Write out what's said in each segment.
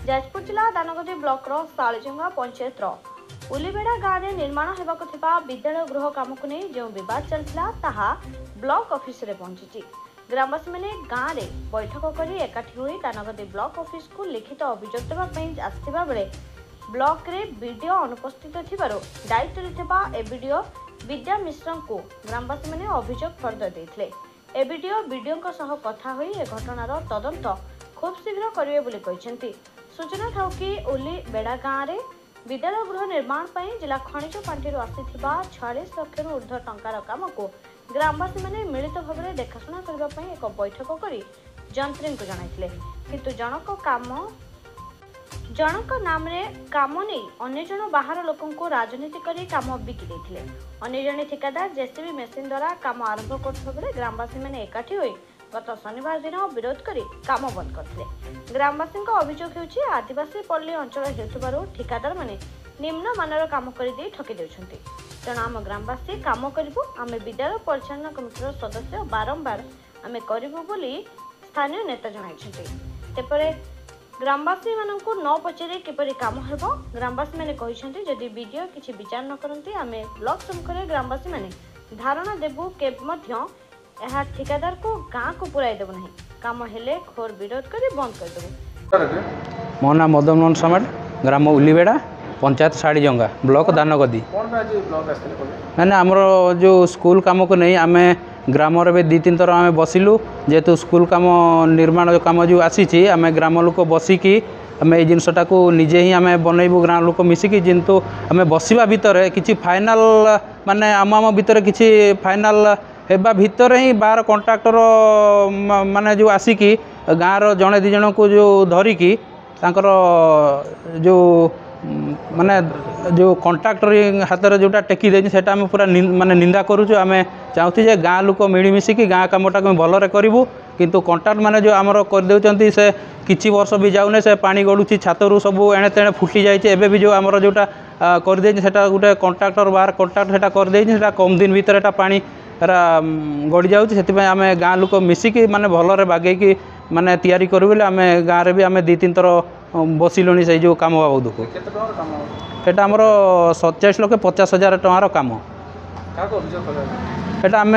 जाजपुर जिला दानगदी ब्लॉक सालजंगा पंचायत उलीबेड़ा गाँव में निर्माण होगा विद्यालय गृह काम को नहीं जो बद चलता ब्लॉक ऑफिस रे पहुंची। ग्रामवासी मैंने गाँव में बैठक कर एकाठी होई दानगदी ब्लॉक ऑफिस को लिखित अभियोग देवाई आसथिबा बेले ब्लॉक रे वीडियो अनुपस्थित थिबारु दायित्व थिबा एबीडीओ विद्या मिश्र को ग्रामवासी मैंने अभियोग फर्द देथिले। एबीडीओ वीडियो सह कथा होई ए घटनार तदंत खूब शीघ्र करिवे बोली कहिसेंती। सूचना था कि उली बेड़ा गाँव में विद्यालय गृह निर्माण पर जिला खनिज पांठी आसीथिबा 46 लाख ऊर्ध्व टंकार काम को ग्रामवासी मैंने मिलित भाव में देखाशुना करने एक बैठक कर जंत्री को जणाइथिले, किंतु जनक नाम रे काम नहीं अन्य जन बाहर लोकों को राजनीति करी काम बिकी देथिले। अन्य जने ठेकेदार जेसीबी मेसिन द्वारा काम आरंभ करथिबा बेले ग्रामवासी मैंने एकाठी होई गत शनिवार दिन विरोध करी काम बंद करथिले। ग्रामवासी अभियोग होउछि आदिवासी पल्ली अंचल हेतुबारु ठेकेदार माने निम्न मानर काम करि दे ठकी देउछन्ति। तेणु आम ग्रामवासी काम करिबु आमे विद्यालय परिचालना कमिटीर सदस्य बारंबार आमे करिबु बोली स्थानीय नेता जणाइछन्ति। तेपरे ग्रामवासी माननकु न पचारे किपरि काम हेबो ग्रामवासी माने कहिसन्ति जदि वीडियो किछि विचार न करन्ति आमे ब्लॉक सम्मुखरे ग्रामवासी माने धारणा देबु के मध्य यह ठेकेदार को गाँव को पुराई देव नहीं काम हेले खोर विरोध कर बंद कर देव। मो ना मदन मोहन समाट ग्राम उलीबेड़ा पंचायत साड़ीजंगा ब्लॉक दानगदी ना आमर जो स्कूल काम को नहीं आम ग्राम रे 2-3 थर आम बसिलु जेहेतु स्कूल काम निर्माण काम जो आसी आम ग्राम लोक बसिकी आम ये जिनसटा को निजे ही आम बनइबू ग्राम लोक मिसिकी किंतु आम बसवा भितर किसी फाइनाल माने आम भितर किसी फाइनाल हेबा भितर ही बाहर कंट्राक्टर माने जो आसिकी गाँव जड़े 2 जन को जो धरिकी तांकर जो माने जो कंट्राक्टर हाथ में जोटा टेकी देछि सेटा हम पूरा माने निंदा करूछु। आम चाहूँ जे गाँ लोक मिलमिशिकी गाँ कामटा भलरे करूँ किंतु कंट्राक्ट माने जो आमर कर देउचंती से किछि वर्ष भी जाउने से पानी गड़ुची छातरू सब एणे तेणे फुटी जाइए एबे भी जो आमर जोटा कर देछि सेटा गोटे कंट्राक्टर बाहर कंट्राक्ट सेटा कर देछि सेटा कम दिन भीतर एटा पानी गड़ी जाऊँगी से आम गाँ लोक मिसिकी माने भलरे बागेकी माने तैयारी करूँ बोले आम गाँव में भी आम 2-3 थर बसिलुनी से जो काम बाबद को एटा आमर 47,50,000 टंकार काम एटा आम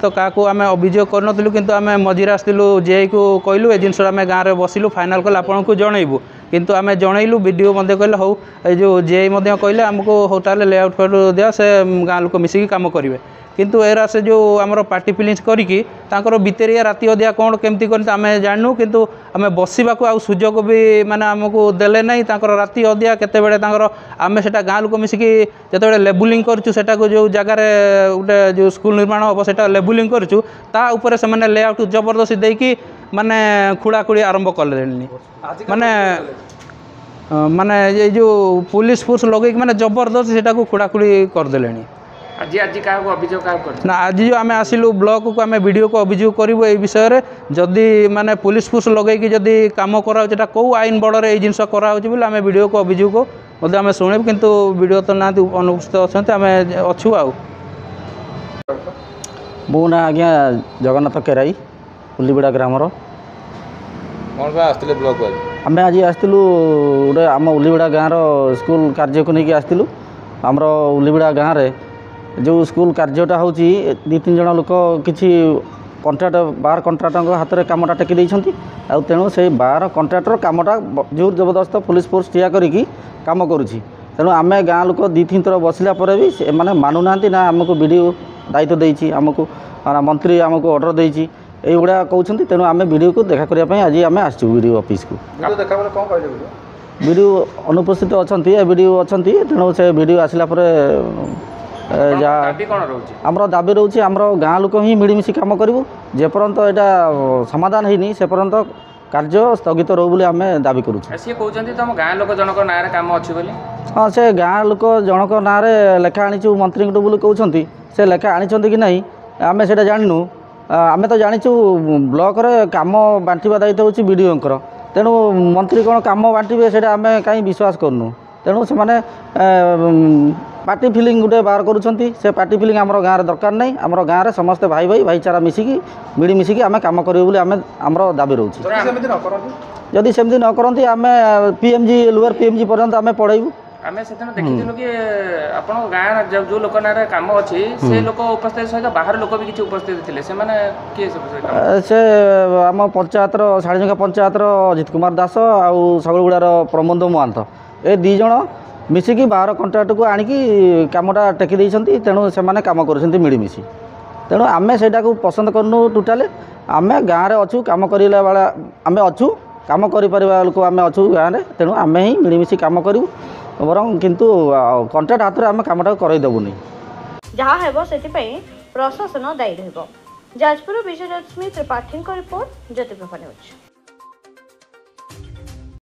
तो क्या आम अभियोग करूँ किंतु आम मझीरे आसलु जेई को कहलु ए जिनस आम गाँव में बसिलु फाइनाल कले आपन को जनइबू किंतु आम जनइलु वीडियो कहले हौ जो जेई कहले आमको हौ ताले लेआउट फेआउट दिया से गाँ लोक मिसिकी काम करेंगे किंतु एरा से जो आमर पार्टी फिलिंग्स करिकी तांकर भितरिया राति अदिया कौन केमती कर आम जानू किंतु आम बसवा को सुजोग भी माने आमको देले नहीं तांकर राति अदिया केते बेले तांकर आम सेटा गाँ लोक मिसिकी जेते लेबुलिंग करछु सेटा को जो जगार गोटे जो स्कूल निर्माण हम सेटा लेबुलिंग करछु ता ऊपर से माने लेआउट जबरदस्ती देकी माने खुड़ाखुड़ी आरंभ कले माने माने ये जो पुलिस फोर्स लगे माने जबरदस्ती सेटा को खुड़ाखुड़ी करदेले आज आज क्या अभियोग ना आज जो आम आसिलु ब्लॉक को आम वीडियो को अभियोग करूँ ये विषय जदि माने पुलिस फोर्स लगे जदि काम करा कौ आईन बड़े ये जिनस कराऊँ बोले आम वीडियो को अभियोग आम शुणु किंतु वीडियो तो ना अनुपस्थित अच्छा आम अच्छु आ मो ना आज्ञा जगन्नाथ केराई उलीबेड़ा ग्रामर ब्लॉक आम आज आसलु गोटे आम उलीबेड़ा गाँव स्कूल कार्य को लेकिन आसलु आमर उलीबेड़ा गाँव में जो स्कूल कार्यटा हो 2-3 जन लोक किसी कंट्राक्ट बाहर कंट्राक्टर हाथ में कामटा टेकी देइछंती आ तेणु से बाहर कंट्राक्टर कामटा जोर जबरदस्त पुलिस फोर्स ठिया करिकी काम करुछि तेणु आम गाँ लोक 2-3 थर बसला पर भी माने मानु नांती ना आमको वीडियो दायित्व देइछि आमको मंत्री आमको ऑर्डर देइछि ए गुडा कहउछंती तेणु आम वीडियो को देखा करिया पई आज आम आसछु वीडियो ऑफिस को देखा बोले कोन कहले वीडियो अनुपस्थित अछंती ए वीडियो अछंती तेणु से वीडियो आसिला पर आमर दाबी रोचे आमर गाँ लोक ही मिलमिशि काम करूँ जेपर्यंत यहाँ समाधान होनी से पर्यंत कार्य स्थगित रो बोली आम दाबी करूँ। तुम गाँ लोक जनक ना काम अच्छी बोली हाँ से गाँ लोक जनक ना लेखा आनीचु मंत्री बोली कहते से लेखा आनी कि नहीं आम से जानू आम तो जाचु ब्लॉक रे काम बांटा दायित्व हूँ विडीओंकर तेणु मंत्री कौन काम बांटे से आम कहीं विश्वास करूँ तेणु से माने पार्टी फिलिंग गोटे बाहर करुँच से पार्टी फिलिंग आम गाँव दरकार नहीं आम गाँव में समस्त भाई भाई भाईचारा मिसिकी मिलमिशिकी आम कम करूँ आम दाबी रोचे ଯଦି ସେମିତି ନ କରନ୍ତି ଆମେ PMG ଲୋୟର PMG ପର୍ଯ୍ୟନ୍ତ ଆମେ ପଢ଼ାଇବୁ। ଆମେ ସେଦିନ ଦେଖିଥିଲୁ କି ଆପଣଙ୍କ ଗାଁ ଯୋଉ ଲୋକ ନାଁରେ କାମ ଅଛି ସେ ଲୋକ ଉପସ୍ଥିତ ସହିତ ବାହାର ଲୋକ ବି କିଛି ଉପସ୍ଥିତ ଥିଲେ, ସେମାନେ କିଏ ସବୁ ସେ ଆମ ପଞ୍ଚାୟତର ଶାଳିଜଙ୍ଗା ପଞ୍ଚାୟତର ଅଜିତ କୁମାର ଦାସ ଆଉ ସଗଳଗୁଡ଼ାର ପ୍ରମୋଦ ମହାନ୍ତ, ଏ ଦୁଇ ଜଣ ମିଶିକି ବାହାର କଣ୍ଟ୍ରାକ୍ଟକୁ ଆଣିକି କାମଟା ଟେକି ଦେଇଛନ୍ତି। ତେଣୁ ସେମାନେ କାମ କରୁଛନ୍ତି ମିଳିମିଶି। ତେଣୁ ଆମେ ସେଇଟାକୁ ପସନ୍ଦ କରୁନୁ ଟୋଟାଲି। ଆମେ ଗାଁରେ ଅଛୁ, କାମ କରିଲା ବେଳେ ଆମେ ଅଛୁ, କାମ କରିପାରିବା ଲୋକ ଆମେ ଅଛୁ ଗାଁରେ। ତେଣୁ ଆମେ ହିଁ ମିଳିମିଶି କାମ କରିବୁ ବରଂ, କିନ୍ତୁ କଣ୍ଟ୍ରାକ୍ଟ ହାତରେ ଆମେ କାମଟାକୁ କରାଇଦେବୁନି। ଯାହା ହେବ ସେଥିପାଇଁ ପ୍ରଶାସନ ଦାୟୀ ରହିବ। ଯାଜପୁର ବିଜୟଲକ୍ଷ୍ମୀ ତ୍ରିପାଠୀଙ୍କ ରିପୋର୍ଟ, ଜ୍ୟୋତିପ୍ରଭା ନ୍ୟୁଜ୍।